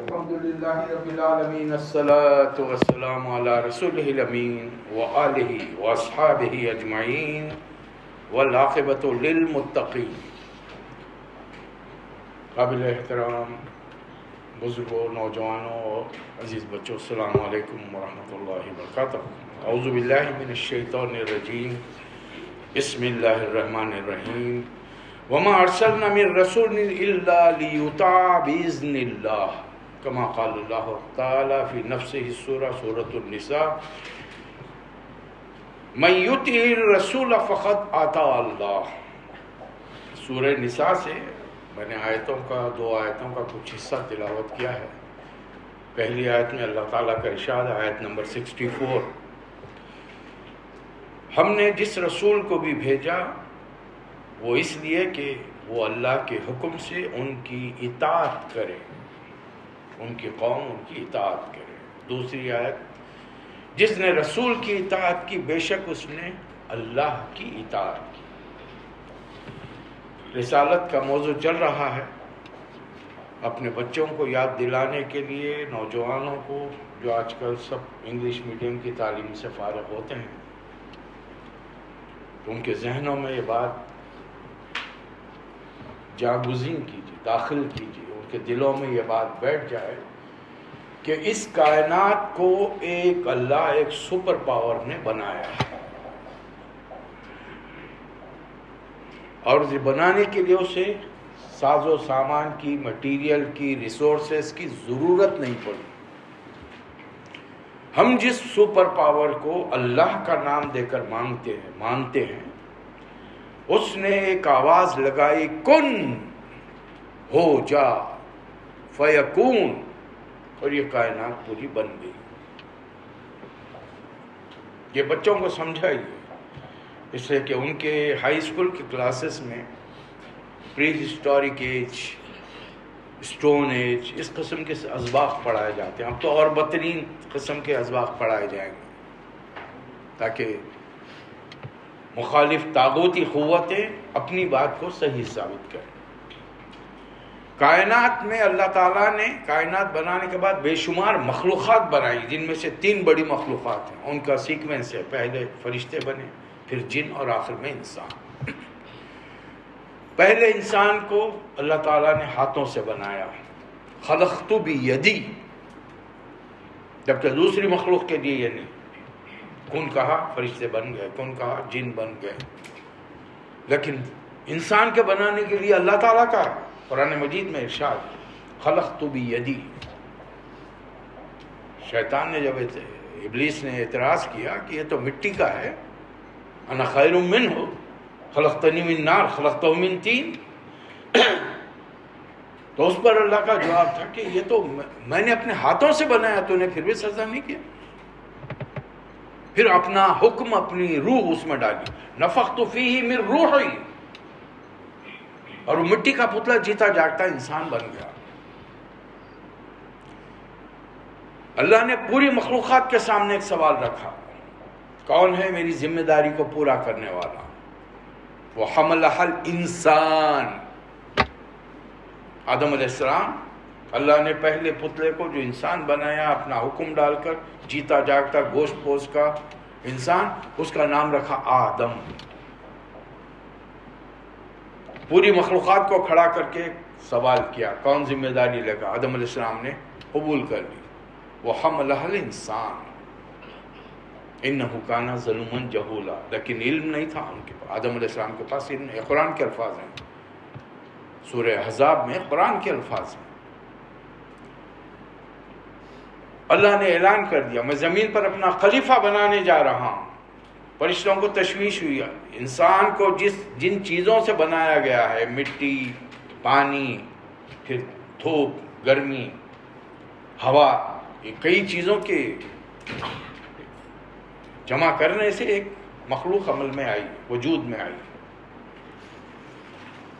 الحمد لله رب العالمين الصلاة والسلام على رسوله الأمين وآله وأصحابه أجمعين والعاقبة للمتقين. قابل احترام بزرگوں، نوجوانوں اور عزیز بچوں، السلام علیکم ورحمۃ اللہ وبرکاتہ. اعوذ باللہ من الشیطان الرجیم، بسم اللہ الرحمن الرحیم. وما ارسلنا من رسول الا لیطاع باذن اللہ کما قال اللہ تعالی فی نفسہ السورہ، سورۃ النساء: من یطع الرسول فقد اطاع اللہ. سورہ نساء سے میں نے دو آیتوں کا کچھ حصہ تلاوت کیا ہے. پہلی آیت میں اللہ تعالیٰ کا ارشاد، آیت نمبر 64: ہم نے جس رسول کو بھی بھیجا وہ اس لیے کہ وہ اللہ کے حکم سے ان کی اطاعت کرے، ان کی قوم ان کی اطاعت کرے. دوسری آیت: جس نے رسول کی اطاعت کی بے شک اس نے اللہ کی اطاعت کی. رسالت کا موضوع چل رہا ہے. اپنے بچوں کو یاد دلانے کے لیے، نوجوانوں کو جو آج کل سب انگلش میڈیم کی تعلیم سے فارغ ہوتے ہیں، ان کے ذہنوں میں یہ بات جاگزین کیجیے، داخل کیجیے، ان کے دلوں میں یہ بات بیٹھ جائے کہ اس کائنات کو ایک اللہ، ایک سپر پاور نے بنایا ہے، اور اسے بنانے کے لیے اسے ساز و سامان کی، مٹیریل کی، ریسورسز کی ضرورت نہیں پڑی. ہم جس سپر پاور کو اللہ کا نام دے کر مانتے ہیں، اس نے ایک آواز لگائی، کن ہو جا فیکون، اور یہ کائنات پوری بن گئی. یہ بچوں کو سمجھائیے، اس لیے کہ ان کے ہائی اسکول کی کلاسز میں پری ہسٹورک ایج، اسٹون ایج، اس قسم کے اسباق پڑھائے جاتے ہیں. اب تو اور بدترین قسم کے اسباق پڑھائے جائیں گے تاکہ مخالف طاغوتی قوتیں اپنی بات کو صحیح ثابت کریں. کائنات میں اللہ تعالیٰ نے کائنات بنانے کے بعد بے شمار مخلوقات بنائی، جن میں سے 3 بڑی مخلوقات ہیں. ان کا سیکوینس ہے: پہلے فرشتے بنے، پھر جن، اور آخر میں انسان. پہلے انسان کو اللہ تعالیٰ نے ہاتھوں سے بنایا، خلقت بیدی، جبکہ دوسری مخلوق کے لیے یہ نہیں. کن کہا، فرشتے بن گئے، کن کہا، جن بن گئے. لیکن انسان کے بنانے کے لیے اللہ تعالیٰ کا قرآن مجید میں ارشاد، خلقت بیدی. شیطان نے جب ابلیس نے اعتراض کیا کہ یہ تو مٹی کا ہے، انا خیر منہ خلقتنی من نار خلقتہ من طین، تو اس پر اللہ کا جواب تھا کہ یہ تو میں نے اپنے ہاتھوں سے بنایا، تو نے پھر بھی سجدہ نہیں کیا. پھر اپنا حکم، اپنی روح اس میں ڈالی، نفخت فیہ من روحی، اور وہ مٹی کا پتلا جیتا جاگتا انسان بن گیا. اللہ نے پوری مخلوقات کے سامنے ایک سوال رکھا، کون ہے میری ذمہ داری کو پورا کرنے والا؟ وہ حملہ الانسان، آدم علیہ السلام. اللہ نے پہلے پتلے کو جو انسان بنایا، اپنا حکم ڈال کر، جیتا جاگتا گوشت پوش کا انسان، اس کا نام رکھا آدم. پوری مخلوقات کو کھڑا کر کے سوال کیا، کون ذمہ داری لے گا؟ آدم علیہ السلام نے قبول کر لی. وہ حملہ الانسان انہ کان ظلوما جہولا، لیکن علم نہیں تھا ان کے پاس. آدم علیہ السلام کے پاس علم ہے. قرآن کے الفاظ ہیں، سورہ احزاب میں قرآن کے الفاظ ہیں. اللہ نے اعلان کر دیا، میں زمین پر اپنا خلیفہ بنانے جا رہا ہوں. فرشتوں کو تشویش ہوئی، انسان کو جن چیزوں سے بنایا گیا ہے، مٹی، پانی، پھر دھوپ، گرمی، ہوا، یہ کئی چیزوں کے جمع کرنے سے ایک مخلوق عمل میں آئی، وجود میں آئی.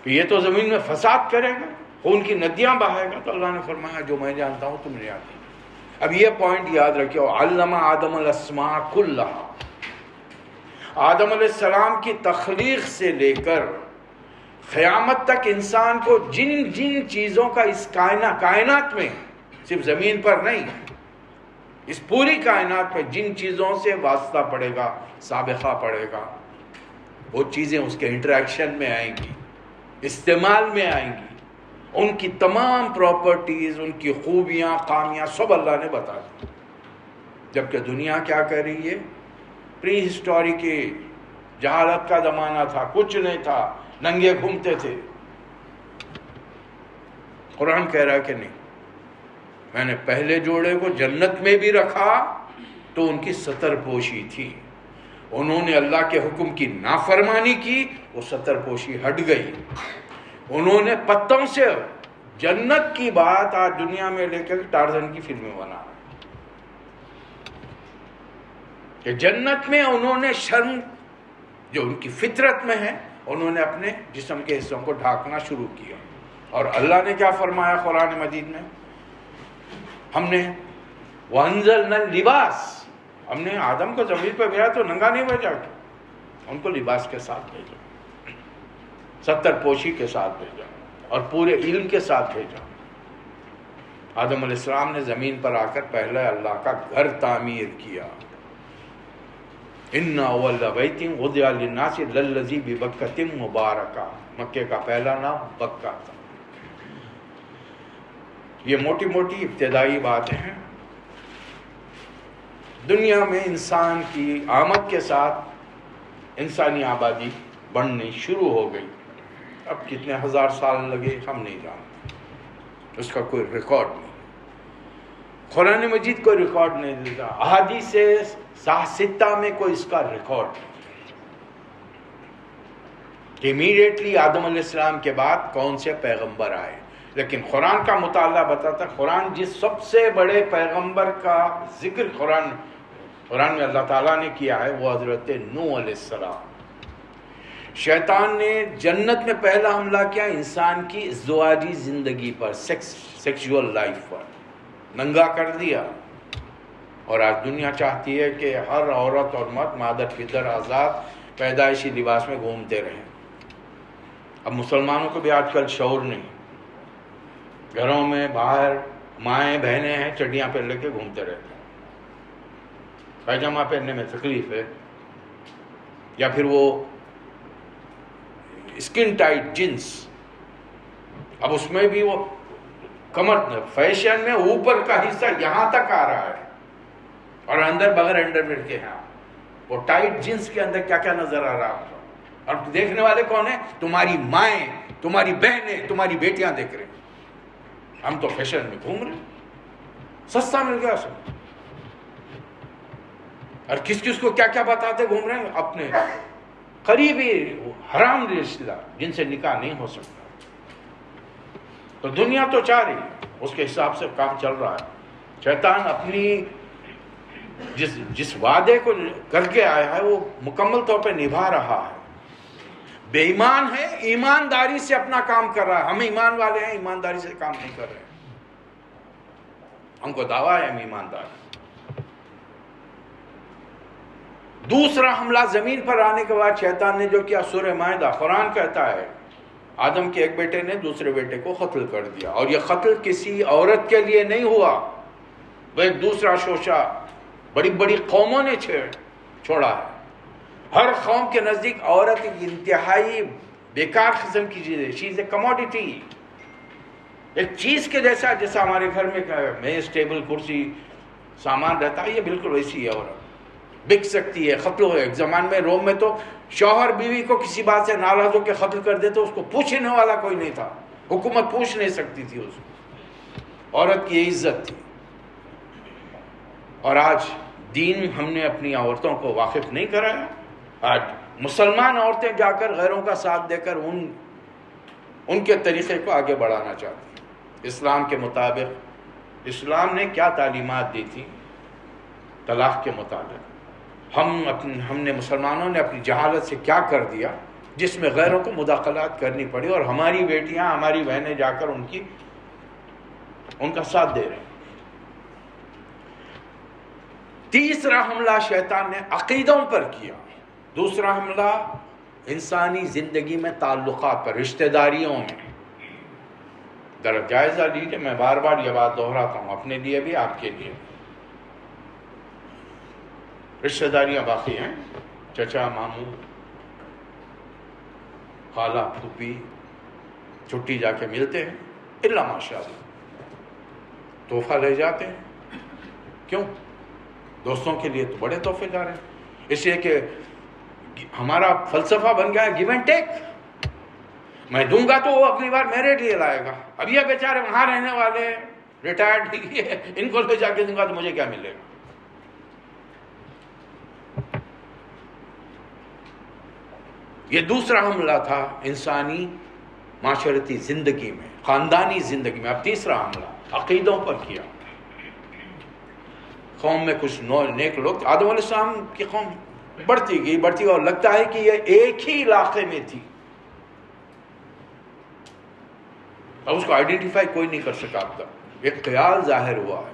تو یہ تو زمین میں فساد کرے گا، خون کی ندیاں بہائے گا. تو اللہ نے فرمایا جو میں جانتا ہوں تم نہیں جانتے. اب یہ پوائنٹ یاد رکھیے، علم آدم الاسماء کلھا. آدم علیہ السلام کی تخلیق سے لے کر قیامت تک انسان کو جن جن چیزوں کا اس کائنات میں صرف زمین پر نہیں، اس پوری کائنات میں جن چیزوں سے واسطہ پڑے گا، سابقہ پڑے گا، وہ چیزیں اس کے انٹریکشن میں آئیں گی، استعمال میں آئیں گی، ان کی تمام پراپرٹیز، ان کی خوبیاں، خامیاں سب اللہ نے بتا دی. جبکہ دنیا کیا کر رہی ہے؟ پری ہسٹوری کی جہالت کا زمانہ تھا، کچھ نہیں تھا، ننگے گھومتے تھے. قرآن کہہ رہا ہے کہ نہیں، میں نے پہلے جوڑے کو جنت میں بھی رکھا تو ان کی ستر پوشی تھی. انہوں نے اللہ کے حکم کی نافرمانی کی، وہ ستر پوشی ہٹ گئی. انہوں نے پتوں سے جنت کی بات آج دنیا میں لے کر ٹارزن کی فلمیں بنا کہ جنت میں انہوں نے شرم جو ان کی فطرت میں ہے، انہوں نے اپنے جسم کے حصوں کو ڈھانکنا شروع کیا. اور اللہ نے کیا فرمایا قرآن مجید میں؟ ہم نے وَأَنزَلْنَا الْلِبَاسَ، ہم نے آدم کو زمین پہ بھیجا تو ننگا نہیں بھیجا، ان کو لباس کے ساتھ بھیجا، ستر پوشی کے ساتھ بھیجا اور پورے علم کے ساتھ بھیجا. آدم علیہ السلام نے زمین پر آ کر پہلے اللہ کا گھر تعمیر کیا. اِنَّ أَوَّلَ بَيْتٍ وُضِعَ لِلنَّاسِ لَلَّذِي بِبَكَّةٍ مُبَارَكَةٍ، مکے کا پہلا نام بکہ تھا. یہ موٹی موٹی ابتدائی باتیں ہیں. دنیا میں انسان کی آمد کے ساتھ انسانی آبادی بڑھنی شروع ہو گئی. اب کتنے ہزار سال لگے ہم نہیں جانتے، اس کا کوئی ریکارڈ نہیں. قرآن مجید کوئی ریکارڈ نہیں دیتا، احادیث ستہ میں کوئی اس کا ریکارڈ نہیں کہ امیڈیٹلی آدم علیہ السلام کے بعد کون سے پیغمبر آئے. لیکن قرآن کا مطالعہ بتاتا، قرآن جس سب سے بڑے پیغمبر کا ذکر قرآن میں اللہ تعالیٰ نے کیا ہے وہ حضرت نوح علیہ السلام. شیطان نے جنت میں پہلا حملہ کیا انسان کی ازدواجی زندگی پر، سیکسول لائف پر، ننگا کر دیا. اور آج دنیا چاہتی ہے کہ ہر عورت اور مرد مادر پدر آزاد پیدائشی لباس میں گھومتے رہیں. اب مسلمانوں کو بھی آج کل شعور نہیں، گھروں میں باہر مائیں بہنیں ہیں چڈیاں پہن لے کے گھومتے رہتے ہیں. پیجامہ پہننے میں تکلیف ہے، یا پھر وہ اسکن ٹائٹ جینس، اب اس میں بھی وہ کمر فیشن میں اوپر کا حصہ یہاں تک آ رہا ہے اور اندر بغیر انڈرویئر کے ہیں. وہ ٹائٹ جینس کے اندر کیا کیا نظر آ رہا ہے، اور دیکھنے والے کون ہیں؟ تمہاری مائیں، تمہاری بہنیں، تمہاری بیٹیاں دیکھ رہے ہیں. ہم تو فیشن میں گھوم رہے ہیں، سستا مل گیا سب. اور کس کس کو کیا کیا بتاتے گھوم رہے ہیں؟ اپنے قریبی حرام رشتہ دار جن سے نکاح نہیں ہو سکتا. تو دنیا تو چاہ رہی ہے، اس کے حساب سے کام چل رہا ہے. شیطان اپنی جس وعدے کو کر کے آیا ہے وہ مکمل طور پہ نبھا رہا ہے. بے ایمان ہے، ایمانداری سے اپنا کام کر رہا ہے. ہم ایمان والے ہیں، ایمانداری سے کام نہیں کر رہے ہیں. ہم کو دعویٰ ہے ہم ایماندار ہیں. دوسرا حملہ زمین پر آنے کے بعد شیطان نے جو کیا، سورہ مائدہ قرآن کہتا ہے آدم کے ایک بیٹے نے دوسرے بیٹے کو قتل کر دیا. اور یہ قتل کسی عورت کے لیے نہیں ہوا، وہ ایک دوسرا شوشہ بڑی بڑی قوموں نے چھوڑا ہے. ہر قوم کے نزدیک عورت ایک انتہائی بیکار قسم کی چیز ہے. شی از اے کموڈیٹی، ایک چیز کے جیسا ہمارے گھر میں میز ٹیبل کرسی سامان رہتا ہے، یہ بالکل ویسی ہے. عورت بک سکتی ہے، قتل ہو. ایک زمان میں روم میں تو شوہر بیوی کو کسی بات سے ناراض ہو کے قتل کر دے تو اس کو پوچھنے والا کوئی نہیں تھا، حکومت پوچھ نہیں سکتی تھی اس کو. عورت کی عزت تھی. اور آج دین ہم نے اپنی عورتوں کو واقف نہیں کرایا. آج مسلمان عورتیں جا کر غیروں کا ساتھ دے کر ان کے طریقے کو آگے بڑھانا چاہتی ہیں. اسلام کے مطابق اسلام نے کیا تعلیمات دی تھی طلاق کے مطابق، ہم نے مسلمانوں نے اپنی جہالت سے کیا کر دیا جس میں غیروں کو مداخلات کرنی پڑی، اور ہماری بیٹیاں ہماری بہنیں جا کر ان کا ساتھ دے رہے ہیں. تیسرا حملہ شیطان نے عقیدوں پر کیا. دوسرا حملہ انسانی زندگی میں تعلقات پر، رشتہ داریوں میں. ذرا جائزہ لیجیے. میں بار بار یہ بات دہراتا ہوں، اپنے لیے بھی آپ کے لیے. رشتہ داریاں باقی ہیں، چچا ماموں خالہ پھوپھی چھٹی جا کے ملتے ہیں، اللہ ماشاء اللہ تحفہ لے جاتے ہیں. کیوں؟ دوستوں کے لیے تو بڑے تحفے لا رہے ہیں. اس لیے کہ ہمارا فلسفہ بن گیا ہے گیو اینڈ ٹیک. میں دوں گا تو وہ اگلی بار میرے لیے لائے گا. اب یہ بیچارے وہاں رہنے والے ریٹائرڈ، ان کو لے جا کے دوں گا تو مجھے کیا ملے گا؟ یہ دوسرا حملہ تھا انسانی معاشرتی زندگی میں، خاندانی زندگی میں. اب تیسرا حملہ عقیدوں پر کیا. قوم میں کچھ نیک لوگ، آدم علیہ السلام کی قوم بڑھتی گئی اور لگتا ہے کہ یہ ایک ہی علاقے میں تھی. اب اس کو آئیڈینٹیفائی کوئی نہیں کر سکا. اب تک ایک خیال ظاہر ہوا ہے.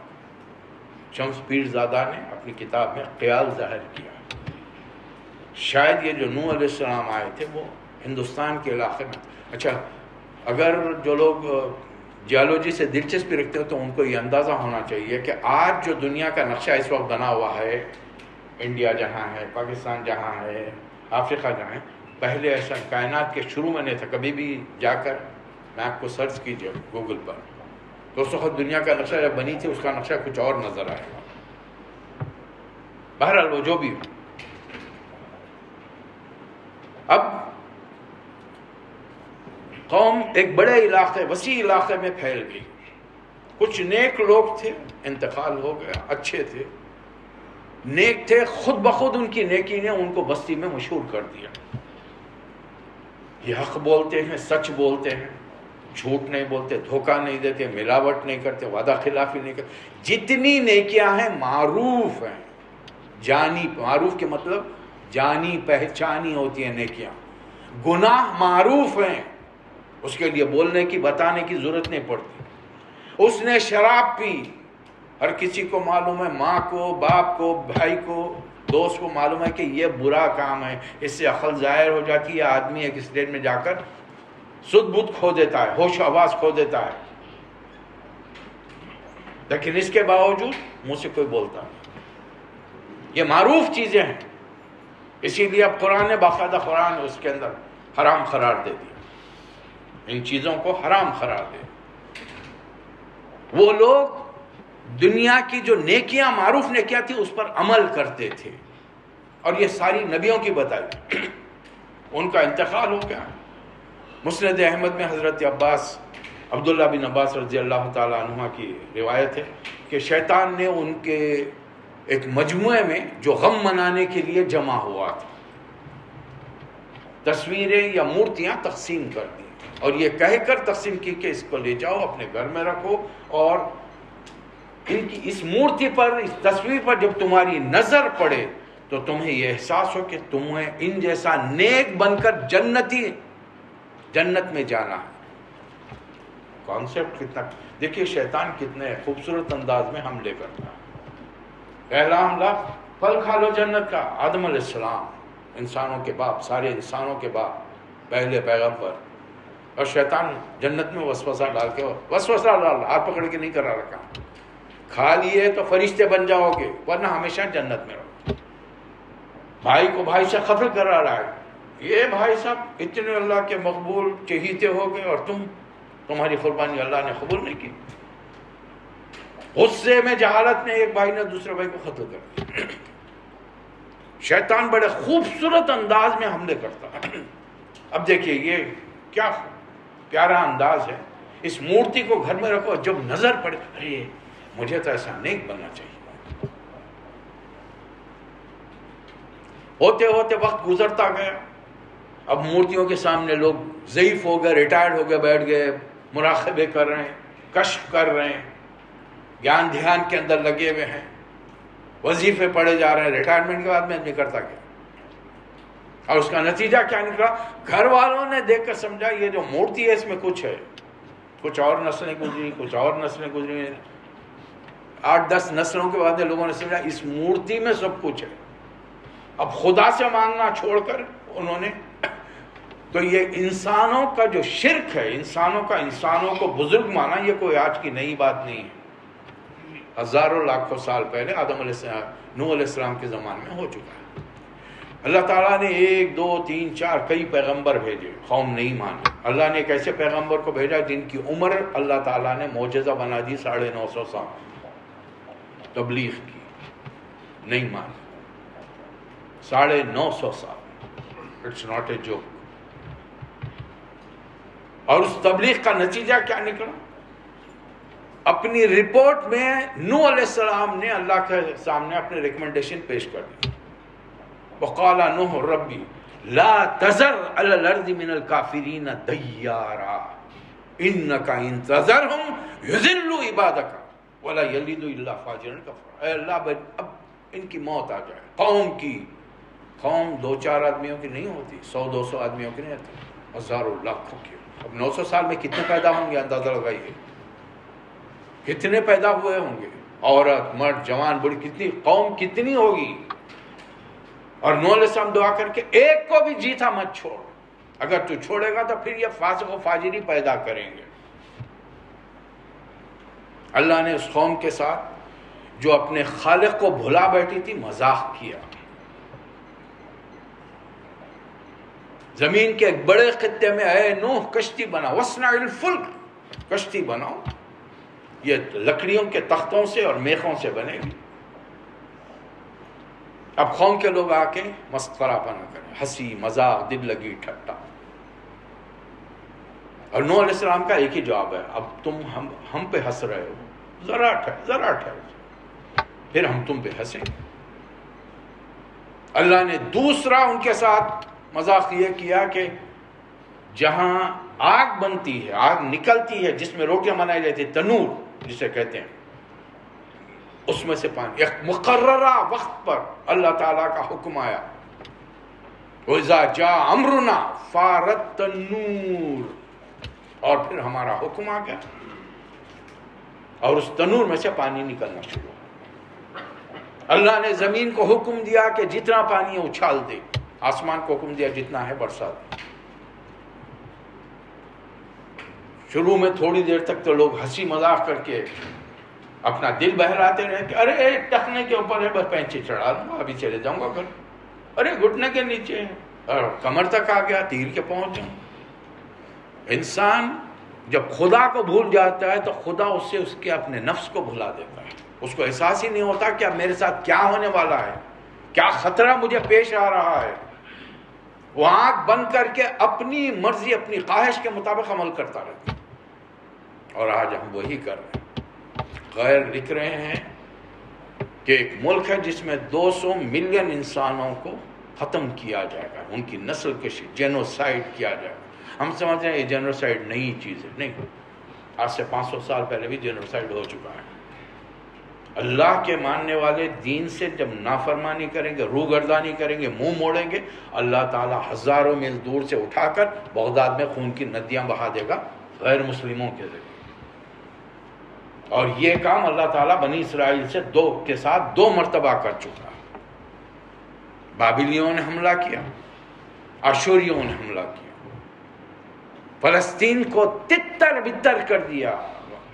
شمس پیر زادہ نے اپنی کتاب میں خیال ظاہر کیا. شاید یہ جو نوح علیہ السلام آئے تھے وہ ہندوستان کے علاقے میں. اچھا، اگر جو لوگ جیولوجی سے دلچسپی رکھتے ہو تو ان کو یہ اندازہ ہونا چاہیے کہ آج جو دنیا کا نقشہ اس وقت بنا ہوا ہے، انڈیا جہاں ہے، پاکستان جہاں ہے، افریقہ جہاں ہے، پہلے ایسا کائنات کے شروع میں نہیں تھا. کبھی بھی جا کر میپ کو سرچ کیجئے گوگل پر، تو اس وقت دنیا کا نقشہ جب بنی تھی اس کا نقشہ کچھ اور نظر آئے گا. بہرحال وہ جو بھی ہو، اب قوم ایک بڑے علاقے، وسیع علاقے میں پھیل گئی. کچھ نیک لوگ تھے، انتقال ہو گیا، اچھے تھے، نیک تھے، خود بخود ان کی نیکی نے ان کو بستی میں مشہور کر دیا. یہ حق بولتے ہیں، سچ بولتے ہیں، جھوٹ نہیں بولتے، دھوکہ نہیں دیتے، ملاوٹ نہیں کرتے، وعدہ خلافی نہیں کرتے. جتنی نیکیاں ہیں معروف ہیں. جانی، معروف کے مطلب جانی پہچانی ہوتی ہیں نیکیاں. گناہ معروف ہیں، اس کے لیے بولنے کی، بتانے کی ضرورت نہیں پڑتی. اس نے شراب پی، ہر کسی کو معلوم ہے، ماں کو، باپ کو، بھائی کو، دوست کو معلوم ہے کہ یہ برا کام ہے. اس سے عقل ظاہر ہو جاتی ہے. آدمی ایک اسٹیج میں جا کر سد بدھ کھو دیتا ہے، ہوش آواز کھو دیتا ہے. لیکن اس کے باوجود منہ سے کوئی بولتا نہیں. یہ معروف چیزیں ہیں. اسی لیے اب قرآن نے، باقاعدہ قرآن اس کے اندر حرام قرار دے دیا. ان چیزوں کو حرام قرار دے. وہ لوگ دنیا کی جو نیکیاں، معروف نیکیاں تھیں، اس پر عمل کرتے تھے. اور یہ ساری نبیوں کی بتائی. ان کا انتقال ہو گیا. مسند احمد میں حضرت عباس، عبداللہ بن عباس رضی اللہ تعالیٰ عنہ کی روایت ہے کہ شیطان نے ان کے ایک مجموعے میں جو غم منانے کے لیے جمع ہوا تھا، تصویریں یا مورتیاں تقسیم کر دی. اور یہ کہہ کر تقسیم کی کہ اس کو لے جاؤ، اپنے گھر میں رکھو، اور ان کی اس مورتی پر، اس تصویر پر جب تمہاری نظر پڑے تو تمہیں یہ احساس ہو کہ تمہیں ان جیسا نیک بن کر جنت میں جانا ہے. کانسیپٹ کتنا، دیکھیے شیطان کتنے خوبصورت انداز میں حملے کرتا ہے. پہلا حملہ، پھل کھا لو جنت کا. آدم علیہ السلام، انسانوں کے باپ، سارے انسانوں کے باپ، پہلے پیغمبر. اور شیطان جنت میں وسوسہ ڈال کے، وسوسہ ڈال، ہاتھ پکڑ کے نہیں کرا رکھا، کھا لیے تو فرشتے بن جاؤ گے، ورنہ ہمیشہ جنت میں رہو. بھائی کو بھائی سے قتل کرا رہا ہے. یہ بھائی صاحب اتنے اللہ کے مقبول چہیتے ہو گئے اور تمہاری قربانی اللہ نے قبول نہیں کی. غصے میں، جہالت میں ایک بھائی نے دوسرے بھائی کو قتل کر دیا. شیطان بڑے خوبصورت انداز میں حملے کرتا ہے. اب دیکھیے یہ کیا پیارا انداز ہے. اس مورتی کو گھر میں رکھو، جب نظر پڑے، ارے مجھے تو ایسا نیک بننا چاہیے. ہوتے ہوتے وقت گزرتا گیا. اب مورتیوں کے سامنے لوگ ضعیف ہو گئے، ریٹائرڈ ہو گئے، بیٹھ گئے، مراقبے کر رہے ہیں، کشف کر رہے ہیں، گیان دھیان کے اندر لگے ہوئے ہیں، وظیفے پڑھے جا رہے ہیں. ریٹائرمنٹ کے بعد میں نہیں کرتا کیا. اور اس کا نتیجہ کیا نکلا؟ گھر والوں نے دیکھ کر سمجھا یہ جو مورتی ہے اس میں کچھ ہے. کچھ اور نسلیں گزری، کچھ اور نسلیں گزری، 8-10 نسلوں کے بعد لوگوں نے سمجھا اس مورتی میں سب کچھ ہے. اب خدا سے مانگنا چھوڑ کر انہوں نے تو یہ انسانوں کا جو شرک ہے، انسانوں کو بزرگ مانا، یہ کوئی آج کی نئی بات نہیں ہے، ہزاروں لاکھوں سال پہلے آدم علیہ السلام، نوح علیہ السلام کے زمانے میں ہو چکا ہے۔ اللہ تعالیٰ نے 1 2 3 4 کئی پیغمبر بھیجے، قوم نہیں مانی۔ اللہ نے ایک ایسے پیغمبر کو بھیجا جن کی عمر اللہ تعالیٰ نے معجزہ بنا دی 950 سال تبلیغ کی، نہیں مانی 950 سال، اٹس ناٹ اے جوک۔ اور اس تبلیغ کا نتیجہ کیا نکلا؟ اپنی رپورٹ میں نوح علیہ السلام نے اللہ کے سامنے اپنے ریکمنڈیشن پیش کر دی۔ وقال نوح ربی لا تذر علی الارض من الکافرین دیارا انک ان تذرهم یضلوا عبادک ولا یلدوا الا فاجرا کفارا۔ اے اللہ اب ان کی موت آ جائے۔ قوم 2-4 آدمیوں کی نہیں ہوتی، 100-200 آدمیوں کی نہیں ہوتی، ہزاروں لاکھوں کی۔ اب 900 سال میں کتنے پیدا ہوں گے اندازہ لگائیے، کتنے پیدا ہوئے ہوں گے، عورت مرد جوان بوڑھی، کتنی قوم کتنی ہوگی۔ اور نوح علیہ السلام دعا کر کے ایک کو بھی جیتا مت چھوڑ، اگر تو چھوڑے گا تو پھر یہ فاسق و فاجری پیدا کریں گے۔ اللہ نے اس قوم کے ساتھ جو اپنے خالق کو بھلا بیٹھی تھی مذاق کیا۔ زمین کے ایک بڑے خطے میں اے نوح کشتی بنا، وصنع الفلک، کشتی بناؤ، یہ لکڑیوں کے تختوں سے اور میخوں سے بنے گی۔ اب قوم کے لوگ آ کے مسخرہ پنا کریں، ہنسی مذاق دل لگی ٹھٹا۔ اور نوح علیہ السلام کا ایک ہی جواب ہے، اب تم ہم پہ ہنس رہے ہو، ذرا ٹھہر پھر ہم تم پہ ہنسیں۔ اللہ نے دوسرا ان کے ساتھ مذاق یہ کیا کہ جہاں آگ بنتی ہے، آگ نکلتی ہے جس میں روٹیاں بنائی جاتی ہیں، تنور جسے کہتے ہیں، اس میں سے پانی ایک مقررہ وقت پر اللہ تعالیٰ کا حکم آیا، وَإِذَا جَاءَ أَمْرُنَا فَارَتْ النُّورُ، اور پھر ہمارا حکم آ گیا اور اس تنور میں سے پانی نکلنا شروع ہوا۔ اللہ نے زمین کو حکم دیا کہ جتنا پانی ہے اچھال دے، آسمان کو حکم دیا جتنا ہے برسا دے۔ شروع میں تھوڑی دیر تک تو لوگ ہنسی مذاق کر کے اپنا دل بہلاتے رہے کہ ارے ٹخنے کے اوپر ہے، بس پینچے چڑھا لوں گا، ابھی چلے جاؤں گا گھر، ارے گھٹنے کے نیچے ہے اور کمر تک آ گیا، تیر کے پہنچ جاؤں۔ انسان جب خدا کو بھول جاتا ہے تو خدا اس سے اس کے اپنے نفس کو بھلا دیتا ہے، اس کو احساس ہی نہیں ہوتا کہ اب میرے ساتھ کیا ہونے والا ہے، کیا خطرہ مجھے پیش آ رہا ہے۔ وہ آنکھ بند کر کے اپنی مرضی اپنی خواہش کے مطابق عمل کرتا رہتا ہے، اور آج ہم وہی کر رہے ہیں۔ غیر لکھ رہے ہیں کہ ایک ملک ہے جس میں 200 ملین انسانوں کو ختم کیا جائے گا، ان کی نسل کشی، جینوسائیڈ کیا جائے گا۔ ہم سمجھتے ہیں یہ جینوسائیڈ نئی چیز ہے، نہیں، آج سے 500 سال پہلے بھی جینوسائیڈ ہو چکا ہے۔ اللہ کے ماننے والے دین سے جب نافرمانی کریں گے، روگردانی کریں گے، منہ موڑیں گے، اللہ تعالیٰ ہزاروں میل دور سے اٹھا کر بغداد میں خون کی ندیاں بہا دے گا غیر مسلموں کے ذریعے۔ اور یہ کام اللہ تعالیٰ بنی اسرائیل سے کے ساتھ 2 مرتبہ کر چکا۔ بابلیوں نے حملہ کیا، اشوریوں نے حملہ کیا، فلسطین کو تتر بتر کر دیا،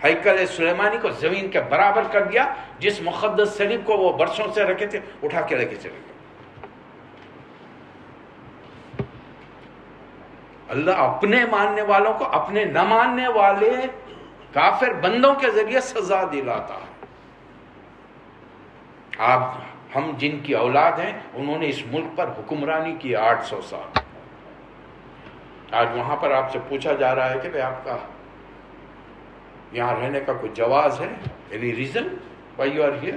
ہیکل سلیمانی کو زمین کے برابر کر دیا، جس مقدس صلیب کو وہ برسوں سے رکھے تھے اٹھا کے لے کے چلے گئے۔ اللہ اپنے ماننے والوں کو اپنے نہ ماننے والے کافر بندوں کے ذریعے سزا دلاتا ہے۔ ہم جن کی اولاد ہیں انہوں نے اس ملک پر حکمرانی کی 800 سال۔ آج وہاں پر آپ سے پوچھا جا رہا ہے کہ بھئی آپ کا یہاں رہنے کا کوئی جواز ہے، any reason why you are here,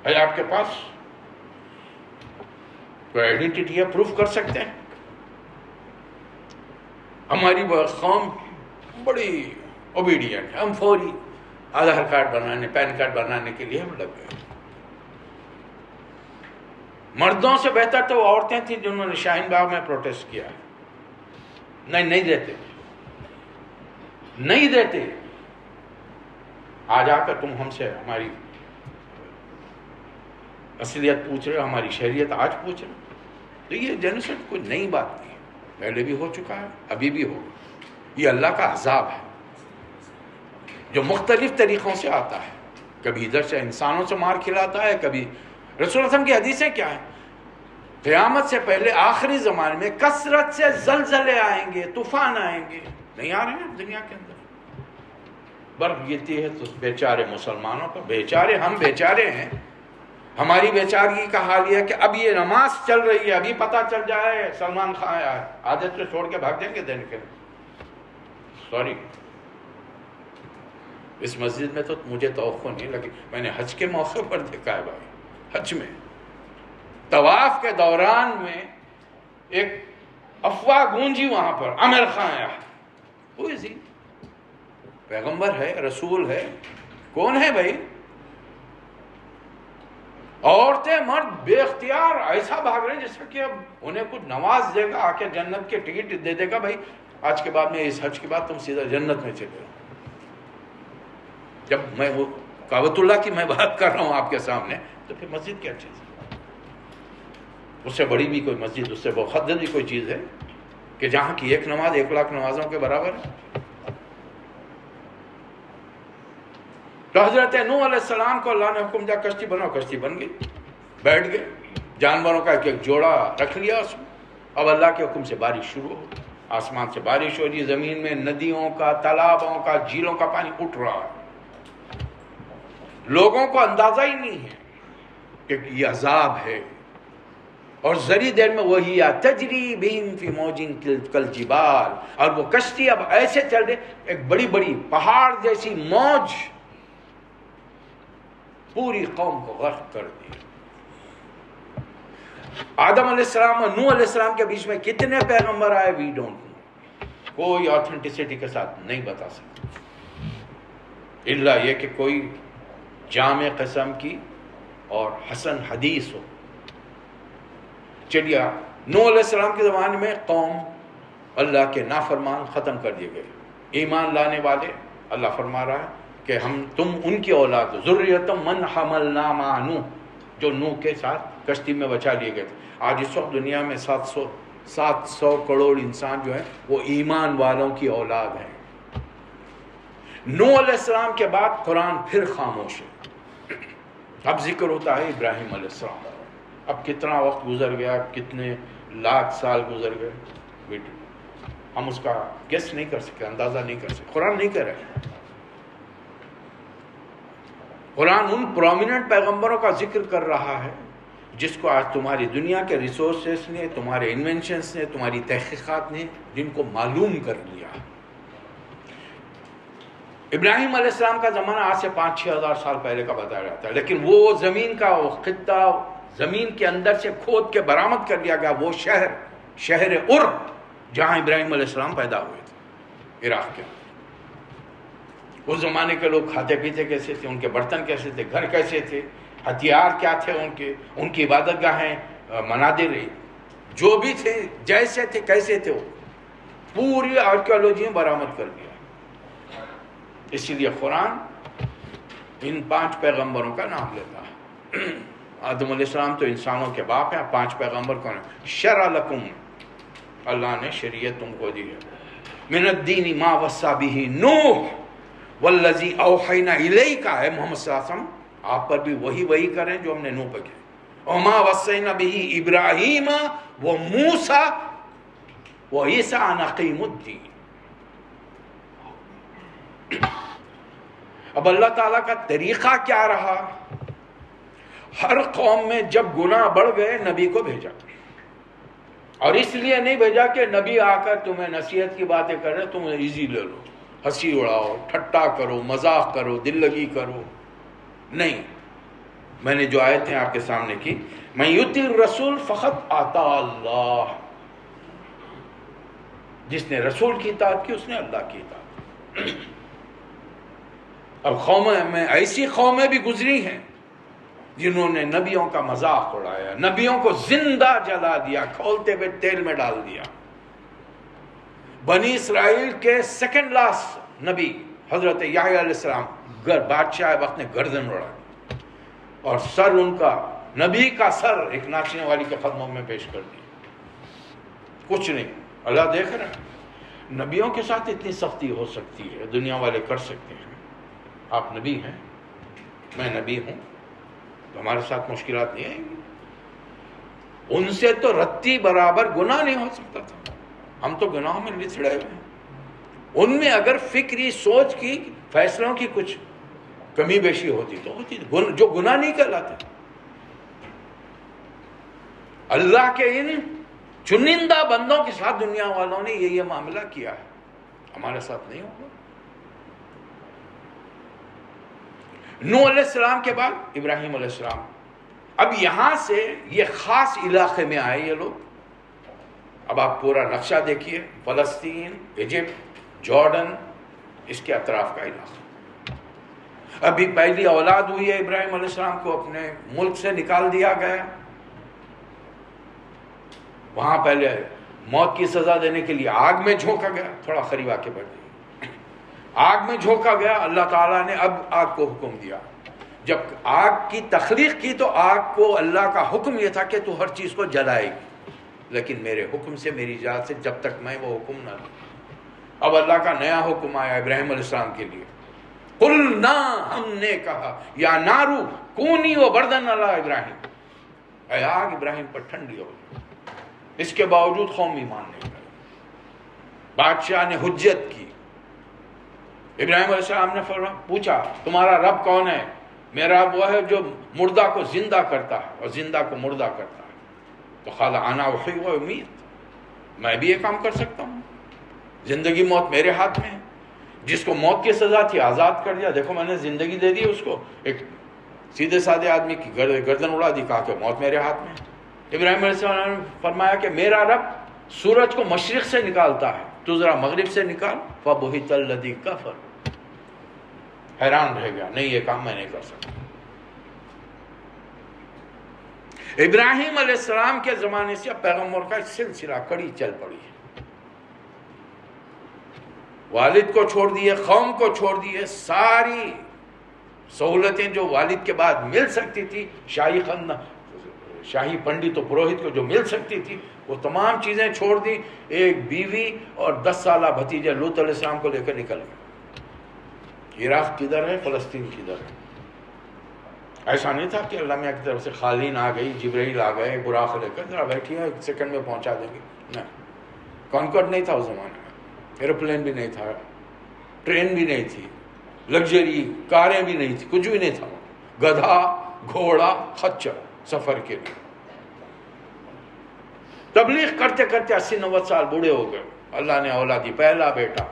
ہے آپ کے پاس کوئی آئیڈینٹی ہے، پروف کر سکتے ہیں؟ ہماری قوم بڑی اوبیڈینٹ ہے، ہم فوری آدھار کارڈ بنانے، پین کارڈ بنانے کے لیے ہم لگ گئے۔ مردوں سے بہتر تو وہ عورتیں تھیں جنہوں نے شاہین باغ میں پروٹیسٹ کیا ہے۔ نہیں دیتے، نہیں دیتے۔ آج آ کر تم ہم سے ہماری اصلیت پوچھ رہے ہو، ہماری شہریت آج پوچھ رہے ہو، تو یہ جنریشن کوئی نئی بات نہیں ہے۔ پہلے بھی ہو چکا ہے، ابھی بھی ہوگا۔ یہ اللہ کا عذاب ہے جو مختلف طریقوں سے آتا ہے، کبھی ادھر سے انسانوں سے مار کھلاتا ہے، کبھی رسول اللہ صلی اللہ علیہ وسلم کی حدیثیں کیا ہیں؟ قیامت سے پہلے آخری زمانے میں کثرت سے زلزلے آئیں گے، طوفان آئیں گے، نہیں آ رہے ہیں دنیا کے اندر؟ برف گرتی ہے تو بیچارے مسلمانوں پر، بیچارے ہم بیچارے ہیں، ہماری بیچارگی کا حال یہ ہے کہ اب یہ نماز چل رہی ہے، ابھی پتہ چل جائے سلمان خان آیا ہے، عادت سے چھوڑ کے بھاگ جائیں گے دن کے۔ سوری، اس مسجد میں تو مجھے توقع نہیں لگی، میں نے حج کے موقع پر دیکھا ہے بھائی، حج میں طواف کے دوران میں ایک افواہ گونجی وہاں پر، عامر خان آیا۔ کوئی سی پیغمبر ہے، رسول ہے، کون ہے بھائی؟ عورتیں مرد بے اختیار ایسا بھاگ رہے ہیں جیسے کہ اب انہیں کچھ نواز دے گا، آ کے جنت کے ٹکٹ دے دے گا، بھائی آج کے بعد میں اس حج کے بعد تم سیدھا جنت میں چلے جاؤ۔ جب میں وہ کعبۃ اللہ کی میں بات کر رہا ہوں آپ کے سامنے، تو پھر مسجد کیا چیز ہے؟ اس سے بڑی بھی کوئی مسجد، اس سے مقدس بھی کوئی چیز ہے کہ جہاں کی ایک نماز 1,00,000 نمازوں کے برابر ہے؟ تو حضرت نوح علیہ السلام کو اللہ نے حکم دیا کشتی بناؤ، کشتی بن گئی، بیٹھ گئے، جانوروں کا ایک جوڑا رکھ لیا اس میں۔ اب اللہ کے حکم سے بارش شروع ہو، آسمان سے بارش ہو رہی، زمین میں ندیوں کا، تالابوں کا، جھیلوں کا پانی اٹھ رہا ہے۔ لوگوں کو اندازہ ہی نہیں ہے کہ یہ عذاب ہے، اور ذری دیر میں وہی تجری بہم فی موج کالجبال، اور وہ کشتی اب ایسے چل رہی، ایک بڑی بڑی پہاڑ جیسی موج پوری قوم کو غرق کر دی۔ آدم علیہ السلام اور نوح علیہ السلام کے بیچ میں کتنے پیغمبر آئے، وی ڈونٹ نو، کوئی آتھینٹسٹی کے ساتھ نہیں بتا سکتا، الا یہ کہ کوئی جامع قسم کی اور حسن حدیث ہو۔ چلیے، نوح علیہ السلام کے زمانے میں قوم اللہ کے نافرمان ختم کر دیے گئے، ایمان لانے والے اللہ فرما رہا ہے کہ تم ان کی اولاد، ذریتم من حملنا مع نوح، جو نوح کے ساتھ کشتی میں بچا لیے گئے تھے۔ آج اس وقت دنیا میں 700 کروڑ انسان جو ہیں وہ ایمان والوں کی اولاد ہیں۔ نوح علیہ السلام کے بعد قرآن پھر خاموش ہے، اب ذکر ہوتا ہے ابراہیم علیہ السلام۔ اب کتنا وقت گزر گیا، کتنے لاکھ سال گزر گئے، ہم اس کا گیس نہیں کر سکتے، اندازہ نہیں کر سکتے، قرآن نہیں کر رہے۔ قرآن ان پرومیننٹ پیغمبروں کا ذکر کر رہا ہے جس کو آج تمہاری دنیا کے ریسورسز نے، تمہارے انوینشنز نے، تمہاری تحقیقات نے جن کو معلوم کر لیا۔ ابراہیم علیہ السلام کا زمانہ آج سے 5-6 ہزار سال پہلے کا بتایا جاتا ہے، لیکن وہ زمین کا وہ خطہ زمین کے اندر سے کھود کے برآمد کر لیا گیا، وہ شہر ار جہاں ابراہیم علیہ السلام پیدا ہوئے تھے، عراق کے۔ اس زمانے کے لوگ کھاتے پیتے کیسے تھے، ان کے برتن کیسے تھے، گھر کیسے تھے، ہتھیار کیا تھے ان کی عبادت گاہیں، منادر جو بھی تھے، جیسے تھے کیسے تھے، وہ پوری آرکیالوجی میں برآمد کر دیا۔ اسی لیے قرآن ان 5 پیغمبروں کا نام لیتا ہے۔ آدم علیہ السلام تو انسانوں کے باپ ہیں، 5 پیغمبر کون ہیں؟ شرع لکم، اللہ نے شریعت تم کو دی ہے، من الدین ما وصی بہ نوح والذی اوحینا الیک، ہے محمد صلی اللہ علیہ وسلم آپ پر بھی وہی کریں جو ہم نے نوح پہ کیا، وما وصینا بہ ابراہیم وموسیٰ وعیسیٰ ان اقیموا الدین۔ اب اللہ تعالیٰ کا طریقہ کیا رہا؟ ہر قوم میں جب گناہ بڑھ گئے نبی کو بھیجا، اور اس لیے نہیں بھیجا کہ نبی آ کر تمہیں نصیحت کی باتیں کر رہے تم ایزی لے لو، ہنسی اڑاؤ، ٹھٹا کرو، مذاق کرو، دل لگی کرو، نہیں۔ میں نے جو آیتیں آپ کے سامنے کی، من یطع الرسول فقط اطاع اللہ، جس نے رسول کی اطاعت کی اس نے اللہ کی اطاعت۔ اب قومیں میں ایسی قومیں بھی گزری ہیں جنہوں نے نبیوں کا مذاق اڑایا، نبیوں کو زندہ جلا دیا، کھولتے ہوئے تیل میں ڈال دیا۔ بنی اسرائیل کے سیکنڈ لاسٹ نبی حضرت یحییٰ علیہ السلام بادشاہ وقت نے گردن اڑا دی، اور سر ان کا، نبی کا سر ایک ناچنے والی کے قدموں میں پیش کر دیا، کچھ نہیں۔ اللہ دیکھ رہا ہے۔ نبیوں کے ساتھ اتنی سختی ہو سکتی ہے، دنیا والے کر سکتے ہیں، آپ نبی ہیں، میں نبی ہوں، تو ہمارے ساتھ مشکلات نہیں آئیں گی۔ ان سے تو رتی برابر گناہ نہیں ہو سکتا تھا، ہم تو گناہوں میں لتڑے ہوئے ہیں۔ ان میں اگر فکری سوچ کی فیصلوں کی کچھ کمی بیشی ہوتی تو ہوتی، جو گناہ نہیں کہلاتے۔ اللہ کے ان چنندہ بندوں کے ساتھ دنیا والوں نے یہ معاملہ کیا ہے، ہمارے ساتھ نہیں ہوگا۔ نوح علیہ السلام کے بعد ابراہیم علیہ السلام، اب یہاں سے یہ خاص علاقے میں آئے یہ لوگ۔ اب آپ پورا نقشہ دیکھیے، فلسطین، ایجپٹ، جارڈن، اس کے اطراف کا علاقہ۔ ابھی پہلی اولاد ہوئی ہے ابراہیم علیہ السلام کو، اپنے ملک سے نکال دیا گیا، وہاں پہلے موت کی سزا دینے کے لیے آگ میں جھونکا گیا، تھوڑا قریب آ کے بیٹھ گئی، آگ میں جھونکا گیا۔ اللہ تعالیٰ نے اب آگ کو حکم دیا، جب آگ کی تخلیق کی تو آگ کو اللہ کا حکم یہ تھا کہ تو ہر چیز کو جلائے گی، لیکن میرے حکم سے، میری اجازت سے، جب تک میں وہ حکم نہ لوں۔ اب اللہ کا نیا حکم آیا ابراہیم علیہ السلام کے لیے، قلنا، ہم نے کہا، یا نارو کونی وبردن علی ابراہیم، اے آگ ابراہیم پر ٹھنڈی ہو جائے۔ اس کے باوجود قوم ایمان نہیں لائی، بادشاہ نے حجت کی۔ ابراہیم علیہ السلام نے پوچھا تمہارا رب کون ہے؟ میرا رب وہ ہے جو مردہ کو زندہ کرتا ہے اور زندہ کو مردہ کرتا ہے۔ تو قال انا احیی و امیت، میں بھی یہ کام کر سکتا ہوں، زندگی موت میرے ہاتھ میں ہے۔ جس کو موت کی سزا تھی آزاد کر دیا، دیکھو میں نے زندگی دے دی اس کو، ایک سیدھے سادے آدمی کی گردن اڑا دی، کہا کہ موت میرے ہاتھ میں ہے۔ ابراہیم علیہ السلام نے فرمایا کہ میرا رب سورج کو مشرق سے نکالتا ہے، تو ذرا مغرب سے نکال، فَبُهِتَ الَّذِي كَفَرَ، حیران رہ گیا، نہیں یہ کام میں نہیں کر سکتا۔ ابراہیم علیہ السلام کے زمانے سے پیغمبر کا سلسلہ کڑی چل پڑی ہے، والد کو چھوڑ دیے، قوم کو چھوڑ دیے، ساری سہولتیں جو والد کے بعد مل سکتی تھی، شاہی پنڈت و پروہت کو جو مل سکتی تھی، وہ تمام چیزیں چھوڑ دی، ایک بیوی اور 10 سالہ بھتیجے لوط علیہ السلام کو لے کر نکل گئے۔ عراق کدھر ہے، فلسطین کدھر ہے؟ ایسا نہیں تھا کہ اللہ میاں کی طرف سے خالین آ گئی، جبرائیل آ گئے براق لے کر، ذرا بیٹھی ہے 1 سیکنڈ میں پہنچا دیں گے، نہیں، کانکورڈ نہیں تھا اس زمانے میں، ایروپلین بھی نہیں تھا، ٹرین بھی نہیں تھی، لگژری کاریں بھی نہیں تھی، کچھ بھی نہیں تھا، گدھا، گھوڑا، خچر سفر کے لیے۔ تبلیغ کرتے کرتے 80-90 سال بوڑھے ہو گئے، اللہ نے اولادی، پہلا بیٹا،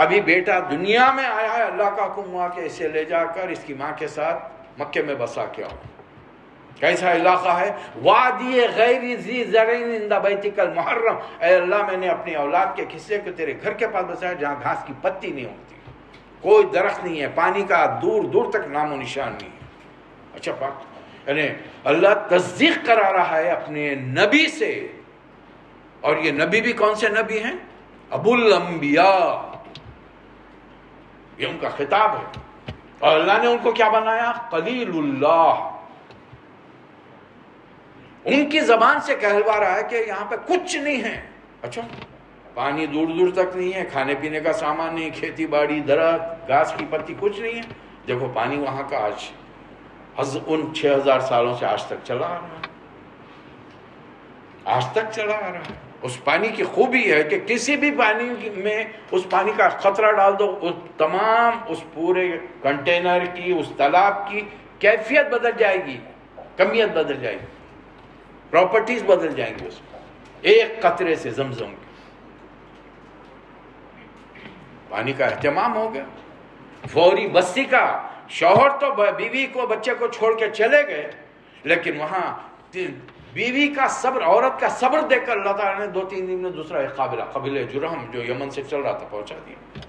ابھی بیٹا دنیا میں آیا ہے، اللہ کا حکم ہوا کہ اسے لے جا کر اس کی ماں کے ساتھ مکے میں بسا کے آؤ۔ کیسا علاقہ ہے؟ وادی غیر ذی زرع عند بیتک المحرم، اے اللہ میں نے اپنی اولاد کے حصے کو تیرے گھر کے پاس بسایا جہاں گھاس کی پتی نہیں ہوتی، کوئی درخت نہیں ہے، پانی کا دور دور تک نام و نشان نہیں ہے۔ اچھا بات، یعنی اللہ تصدیق کرا رہا ہے اپنے نبی سے، اور یہ نبی بھی کون سے نبی ہیں؟ ابو الانبیاء، یہ ان کا خطاب ہے، اور اللہ نے ان کو کیا بنایا؟ خلیل اللہ۔ ان کی زبان سے کہلوا رہا ہے کہ یہاں پہ کچھ نہیں ہے۔ اچھا، پانی دور دور تک نہیں ہے، کھانے پینے کا سامان نہیں، کھیتی باڑی، درخت، گھاس کی پتی کچھ نہیں ہے، دیکھو پانی وہاں کا آج ان 6000 سالوں سے آج تک چلا آ رہا ہے، آج تک چلا آ رہا ہے۔ اس پانی کی خوبی ہے کہ کسی بھی پانی میں اس پانی کا قطرہ ڈال دو، اس تمام اس پورے کنٹینر کی، اس تالاب کی کیفیت بدل جائے گی، کمیت بدل جائے گی، پراپرٹیز بدل جائیں گی اس میں، ایک قطرے سے زمزم کی۔ پانی کا اہتمام ہو گیا، فوری بستی کا، شوہر تو بیوی کو بچے کو چھوڑ کے چلے گئے، لیکن وہاں بیوی کا صبر، عورت کا صبر دیکھ کر اللہ تعالیٰ نے 2-3 دن میں دوسرا ایک قبیلہ جرہم جو یمن سے چل رہا تھا پہنچا دیا۔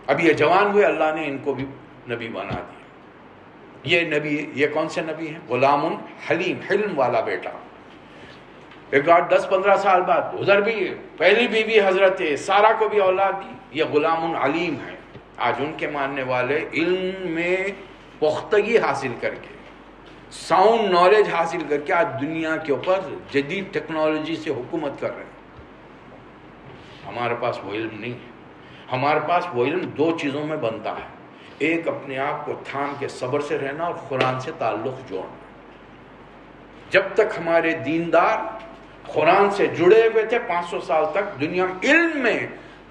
اب یہ جوان ہوئے، اللہ نے ان کو بھی نبی بنا دیا۔ یہ نبی، یہ کون سے نبی ہیں؟ غلام حلیم، حلم والا بیٹا۔ ایک 10-15 سال بعد ادھر بھی پہلی بیوی حضرت سارہ کو بھی اولاد دی، یہ غلام علیم ہے۔ آج ان کے ماننے والے علم میں پختگی حاصل کر کے، ساؤنڈ نالج حاصل کر کے آج دنیا کے اوپر جدید ٹیکنالوجی سے حکومت کر رہے ہیں۔ ہمارے پاس وہ علم نہیں ہے. ہمارے پاس وہ علم دو چیزوں میں بنتا ہے. ایک اپنے آپ کو تھام کے صبر سے رہنا اور قرآن سے تعلق جوڑنا. جب تک ہمارے دیندار قرآن سے جڑے ہوئے تھے 500 سال تک دنیا میں علم میں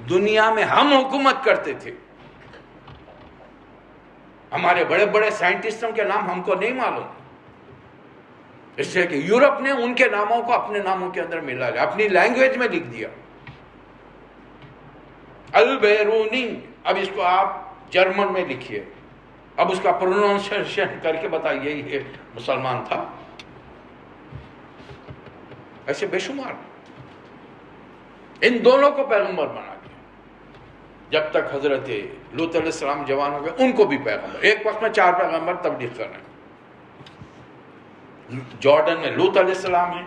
دنیا میں ہم حکومت کرتے تھے. ہمارے بڑے بڑے سائنٹسٹوں کے نام ہم کو نہیں معلوم، اس لیے کہ یورپ نے ان کے ناموں کو اپنے ناموں کے اندر ملا لیا، اپنی لینگویج میں لکھ دیا. البیرونی، اب اس کو آپ جرمن میں لکھیے، اب اس کا پروننسیشن کر کے بتائیے یہ مسلمان تھا. ایسے بے شمار ان دونوں کو پیغمبر بنا دیا. جب تک حضرت لوط علیہ السلام جوان ہو گئے ان کو بھی پیغمبر، ایک وقت میں 4 پیغمبر تبلیغ کر رہے ہیں. جارڈن میں لوط علیہ السلام ہے،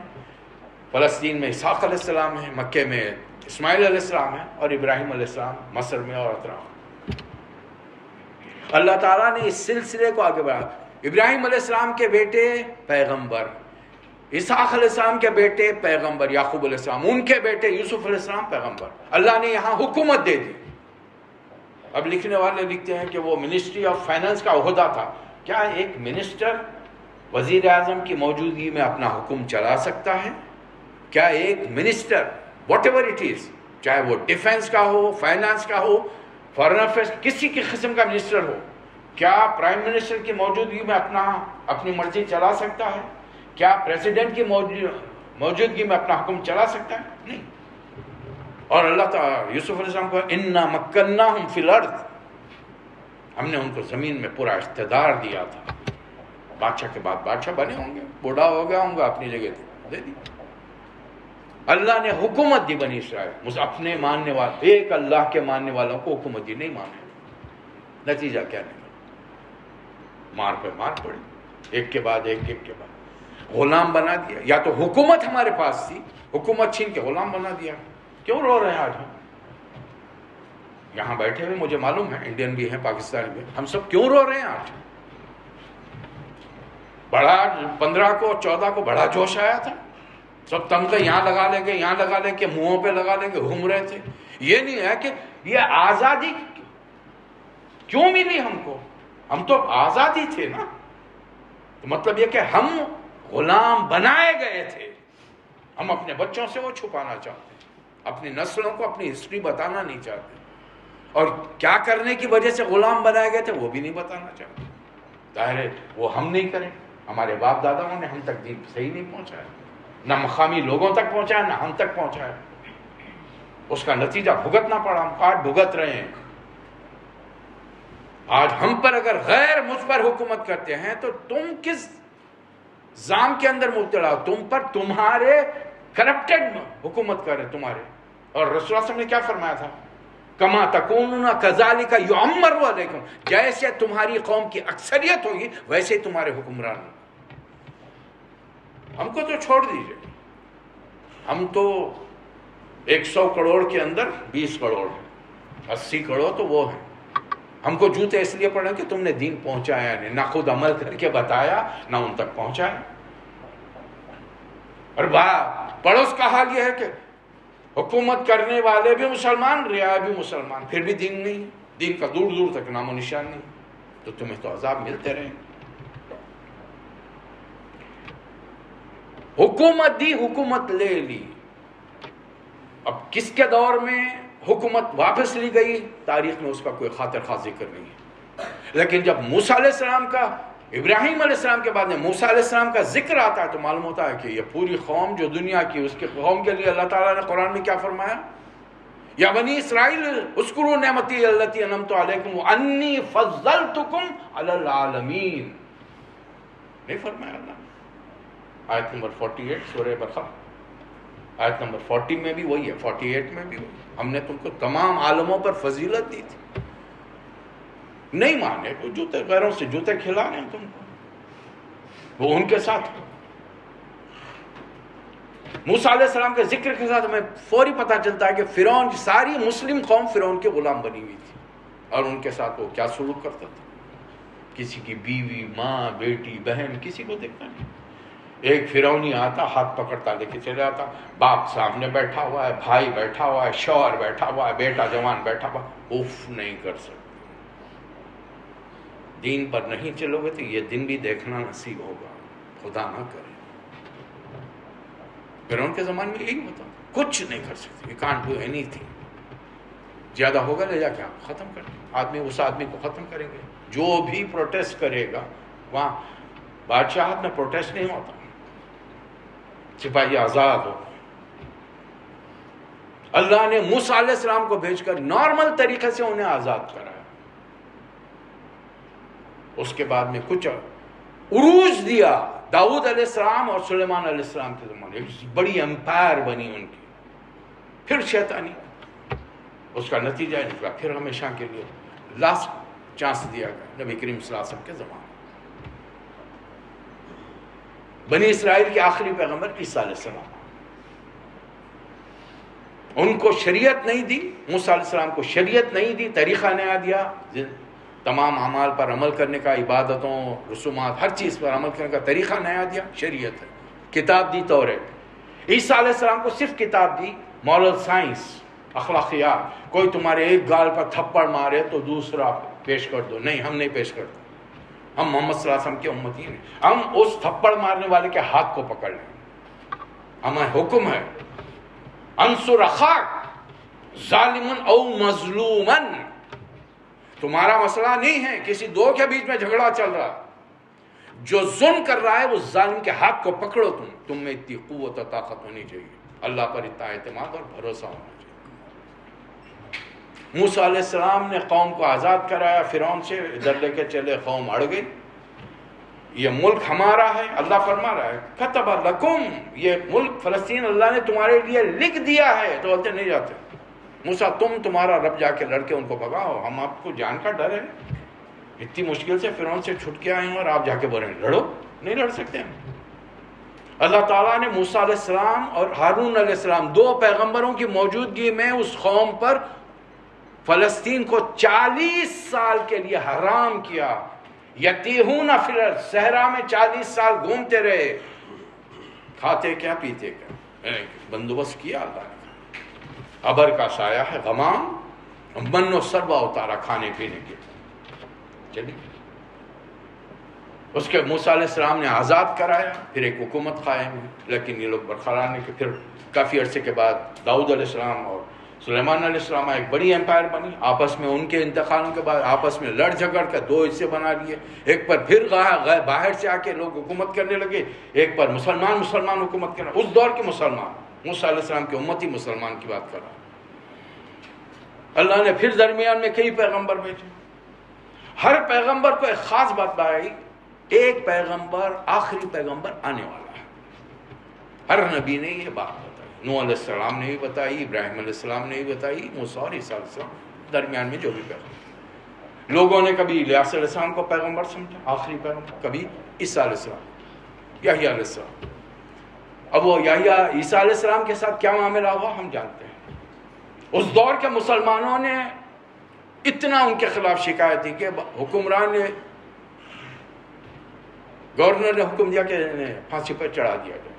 فلسطین میں اسحاق علیہ السلام ہے، مکے میں اسماعیل علیہ السلام ہے، اور ابراہیم علیہ السلام مصر میں اور اطراف. اللہ تعالیٰ نے اس سلسلے کو آگے بڑھا. ابراہیم علیہ السلام کے بیٹے پیغمبر، اسحاق علیہ السلام کے بیٹے پیغمبر یعقوب علیہ السلام، ان کے بیٹے یوسف علیہ السلام پیغمبر. اللہ نے یہاں حکومت دے دی. اب لکھنے والے لکھتے ہیں کہ وہ منسٹری آف فائنانس کا عہدہ تھا. کیا ایک منسٹر وزیر اعظم کی موجودگی میں اپنا حکم چلا سکتا ہے؟ کیا ایک minister what ever it is, چاہے وہ ڈیفنس کا ہو، فائنانس کا ہو، فارن افیئرس، کسی کی قسم کا منسٹر ہو، کیا پرائم منسٹر کی موجودگی میں اپنی مرضی چلا سکتا ہے؟ کیا پریزیڈنٹ کی موجودگی میں اپنا حکم چلا سکتا ہے؟ نہیں. اور اللہ تعالیٰ یوسف علیہ السلام کو انا مکناہم فی الارض، ہم نے ان کو زمین میں پورا اقتدار دیا تھا. بادشاہ کے بعد بادشاہ بنے ہوں گے، بوڑھا ہو گیا ہوں گا، اپنی جگہ دے دی. اللہ نے حکومت دی بنی اسرائیل، اپنے ماننے والے ایک اللہ کے ماننے والوں کو حکومت دی، نہیں مانے. نتیجہ کیا نکلا؟ مار پہ مار پڑی، ایک کے بعد ایک کے بعد. غلام بنا دیا. یا تو حکومت ہمارے پاس تھی، حکومت چھین کے غلام بنا دیا. کیوں رو رہے ہیں آج ہم یہاں بیٹھے ہوئے؟ مجھے معلوم ہے انڈین بھی ہیں، پاکستانی بھی ہیں، ہم سب کیوں رو رہے ہیں آج؟ بڑا 15 کو 14 کو بڑا جوش آیا تھا، سب تمغے یہاں لگا لیں گے، یہاں لگا لیں گے، منہوں پہ لگا لیں گے، گھوم رہے تھے. یہ نہیں ہے کہ یہ آزادی کیوں ملی ہم کو، ہم تو آزادی تھے نا. تو مطلب یہ کہ ہم غلام بنائے گئے تھے. ہم اپنے بچوں سے وہ چھپانا چاہتے ہیں، اپنی نسلوں کو اپنی ہسٹری بتانا نہیں چاہتے، اور کیا کرنے کی وجہ سے غلام بنائے گئے تھے وہ بھی نہیں بتانا چاہتے. ظاہر ہے وہ ہم نہیں کریں، ہمارے باپ داداؤں نے ہم تک دین صحیح نہیں پہنچایا، نہ مقامی لوگوں تک پہنچایا نہ ہم تک پہنچایا. اس کا نتیجہ بھگتنا پڑا، ہم آج بھگت رہے ہیں. آج ہم پر اگر غیر مجھ پر حکومت کرتے ہیں تو تم کس زام کے اندر مبتلا ہو؟ تم پر تمہارے کرپٹڈ حکومت کر رہے تمہارے. اور رسول اللہ صلی اللہ علیہ وسلم نے کیا فرمایا تھا؟ کما تکونون کذالک یعمر علیکم، جیسے تمہاری قوم کی اکثریت ہوگی ویسے تمہارے حکمران. ہم کو تو چھوڑ دیجئے، ہم تو 100 کروڑ کے اندر 20 کروڑ ہیں، 80 کروڑ تو وہ ہیں. ہم کو جوتے اس لیے پڑے کہ تم نے دین پہنچایا نہیں، نہ خود عمل کر کے بتایا نہ ان تک پہنچایا. اور پڑوس کا حال یہ ہے کہ حکومت کرنے والے بھی مسلمان، رعایا بھی مسلمان، پھر بھی دین نہیں، دین کا دور دور تک نام و نشان نہیں. تو تمہیں تو عذاب ملتے رہیں. حکومت دی، حکومت لے لی. اب کس کے دور میں حکومت واپس لی گئی تاریخ میں اس کا کوئی خاطر خواہ ذکر نہیں ہے. لیکن جب موسیٰ علیہ السلام کا، ابراہیم علیہ السلام کے بعد میں موسیٰ علیہ السلام کا ذکر آتا ہے تو معلوم ہوتا ہے کہ یہ پوری قوم جو دنیا کی، اس کے قوم کے لیے اللہ تعالیٰ نے قرآن میں کیا فرمایا؟ یا بنی اسرائیل اذکروا نعمتی التی انعمت علیکم وانی فضلتکم علی العالمین. نہیں فرمایا اللہ نے؟ آیت نمبر 48 سورہ بقرہ، آیت نمبر 40 میں بھی وہی ہے، 48 میں بھی وہی. ہم نے تم کو تمام عالموں پر فضیلت دی تھی. نہیں مانے تو جوتے، غیروں سے جوتے کھلا رہے ہیں تم کو، وہ ان کے ساتھ. موسیٰ علیہ السلام کے ذکر کے ساتھ ہمیں فوری پتہ چلتا ہے کہ فرعون، ساری مسلم قوم فرعون کے غلام بنی ہوئی تھی، اور ان کے ساتھ وہ کیا سلوک کرتا تھا. کسی کی بیوی، ماں، بیٹی، بہن، کسی کو دیکھتا نہیں. ایک فرعونی آتا، ہاتھ پکڑتا لے کے چلے آتا، باپ سامنے بیٹھا ہوا ہے، بھائی بیٹھا ہوا ہے، شوہر بیٹھا ہوا ہے، بیٹا جوان بیٹھا ہوا، اف نہیں کر سکتے۔ دین پر نہیں چلو گے تو یہ دن بھی دیکھنا نصیب ہوگا، خدا نہ کرے۔ فرعون کے زمانے میں یہی ہوتا، کچھ نہیں کر سکتے، you can't do anything۔ زیادہ ہوگا لے جا کے آپ ختم کر دیں، آدمی اس آدمی کو ختم کریں گے۔ جو بھی پروٹیسٹ کرے گا، وہاں بادشاہت میں پروٹیسٹ نہیں ہوتا، سپاہی آزاد ہو۔ اللہ نے موسیٰ علیہ السلام کو بھیج کر نارمل طریقے سے انہیں آزاد کرایا۔ اس کے بعد میں کچھ عروج دیا داؤد علیہ السلام اور سلیمان علیہ السلام کے زمانے، بڑی امپائر بنی ان کی۔ پھر شیطانی، اس کا نتیجہ نکلا، پھر ہمیشہ کے لیے لاسٹ چانس دیا گیا نبی کریم صلی اللہ علیہ وسلم کے زمانے۔ بنی اسرائیل کے آخری پیغمبر عیسیٰ علیہ السلام، ان کو شریعت نہیں دی، موسیٰ علیہ السلام کو شریعت نہیں دی، طریقہ نیا دیا، تمام اعمال پر عمل کرنے کا، عبادتوں، رسومات، ہر چیز پر عمل کرنے کا طریقہ نیا دیا، شریعت ہے۔ کتاب دی توریت۔ عیسیٰ علیہ السلام کو صرف کتاب دی، مورل سائنس، اخلاقیات۔ کوئی تمہارے ایک گال پر تھپڑ مارے تو دوسرا پیش کر دو، نہیں، ہم نہیں پیش کرتے، ہم محمد صلی اللہ علیہ وسلم کے امتی ہیں، ہم اس تھپڑ مارنے والے کے ہاتھ کو پکڑ لیں۔ ہمیں حکم ہے انصر اخاک ظالمن او مظلومن۔ تمہارا مسئلہ نہیں ہے کسی دو کے بیچ میں جھگڑا چل رہا، جو ظلم کر رہا ہے وہ ظالم کے ہاتھ کو پکڑو، تم میں اتنی قوت و طاقت ہونی چاہیے، اللہ پر اتنا اعتماد اور بھروسہ ہونا چاہیے۔ موسیٰ علیہ السلام نے قوم کو آزاد کرایا فرعون سے، ادھر لے کے چلے، قوم اڑ گئی۔ یہ ملک ہمارا ہے، اللہ فرما رہا ہے کتب لکم، یہ ملک فلسطین اللہ نے تمہارے لیے لکھ دیا ہے، تو بولتے نہیں جاتے۔ موسیٰ تمہارا رب جا کے لڑ کے ان کو بھگاؤ، ہم آپ کو جان کا ڈر ہے، اتنی مشکل سے فرعون سے چھٹ کے آئے ہیں اور آپ جا کے بول رہے ہیں لڑو، نہیں لڑ سکتے ہیں۔ اللہ تعالیٰ نے موسیٰ علیہ السلام اور ہارون علیہ السلام، دو پیغمبروں کی موجودگی میں اس قوم پر فلسطین کو 40 سال کے لیے حرام کیا۔ یتیہون فی الارض، صحرا میں 40 سال گھومتے رہے، کھاتے کیا پیتے کیا، بندوبست کیا اللہ نے۔ ابر کا سایہ ہے غمام، من و سربا اتارا کھانے پینے کے، چلیے۔ اس کے موسیٰ علیہ السلام نے آزاد کرایا، پھر ایک حکومت قائم ہوئی، لیکن یہ لوگ برقرار نہیں کہ پھر کافی عرصے کے بعد داؤد علیہ السلام اور سلیمان علیہ السلام ایک بڑی امپائر بنی، آپس میں ان کے انتقالوں کے بعد آپس میں لڑ جھگڑ کر دو حصے بنا لیے، ایک پر پھر باہر سے آ کے لوگ حکومت کرنے لگے، ایک پر مسلمان حکومت کرنا۔ اس دور کے مسلمان، موسیٰ علیہ السلام کے امتی مسلمان کی بات کر رہا ہوں۔ اللہ نے پھر درمیان میں کئی پیغمبر بھیجے، ہر پیغمبر کو ایک خاص بات بتائی، ایک پیغمبر آخری پیغمبر آنے والا ہے۔ ہر نبی نے یہ بات بتائی، نوح علیہ السلام نے بھی بتائی، ابراہیم علیہ السلام نے بھی بتائی، موسیٰ اور عیسیٰ علیہ السلام، درمیان میں جو بھی پیغمبر۔ لوگوں نے کبھی الیاس علیہ السلام کو پیغمبر سمجھا، آخری پیغمبر، کبھی عیسیٰ علیہ السلام، یحییٰ علیہ السلام۔ اب وہ یحییٰ عیسیٰ علیہ السلام کے ساتھ کیا معاملہ ہوا ہم جانتے ہیں۔ اس دور کے مسلمانوں نے اتنا ان کے خلاف شکایت تھی کہ حکمران نے، گورنر نے حکم دیا کہ انہیں پھانسی پر چڑھا دیا جائے۔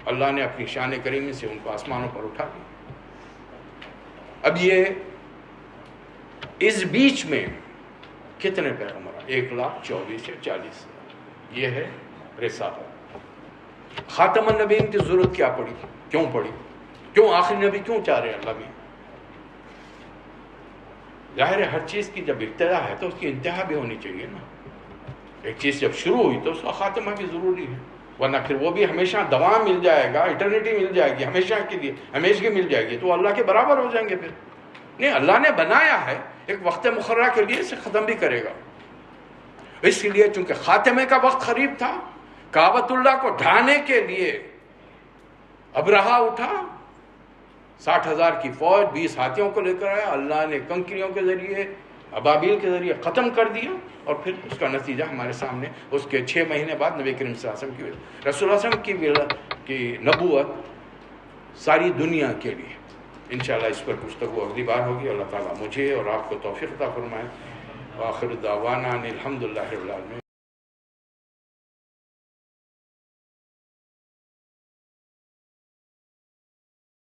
اللہ نے اپنی شان کریمی سے ان کو آسمانوں پر اٹھا دیا۔ اب یہ اس بیچ میں کتنے پیغمبر، 1,24,040، یہ ہے رسالت۔ خاتم النبیین کی ضرورت کیا پڑی، کیوں پڑی، کیوں آخری نبی کیوں چاہ رہے اللہ میں؟ ظاہر ہے ہر چیز کی جب ابتدا ہے تو اس کی انتہا بھی ہونی چاہیے نا۔ ایک چیز جب شروع ہوئی تو اس کا خاتمہ بھی ضروری ہے، ورنہ پھر وہ بھی ہمیشہ دوام مل جائے گا، ایٹرنیٹی مل جائے گی، ہمیشہ کے لیے ہمیشگی مل جائے گی، تو اللہ کے برابر ہو جائیں گے پھر۔ نہیں، اللہ نے بنایا ہے ایک وقت مقررہ کے لیے، اسے ختم بھی کرے گا۔ اس لیے چونکہ خاتمے کا وقت قریب تھا، کعبۃ اللہ کو ڈھانے کے لیے ابرہہ اٹھا، 60,000 کی فوج، 20 ہاتھیوں کو لے کر آیا، اللہ نے کنکریوں کے ذریعے، ابابیل کے ذریعے ختم کر دیا، اور پھر اس کا نتیجہ ہمارے سامنے، اس کے 6 مہینے بعد نبی کریم صلی اللہ علیہ وسلم کی، رسول اللہ صلی اللہ علیہ وسلم کی نبوت ساری دنیا کے لیے۔ انشاءاللہ اس پر گفتگو اگلی بار ہوگی۔ اللہ تعالیٰ مجھے اور آپ کو توفیق عطا فرمائے۔ وآخر دعوانا ان الحمدللہ رب العالمین۔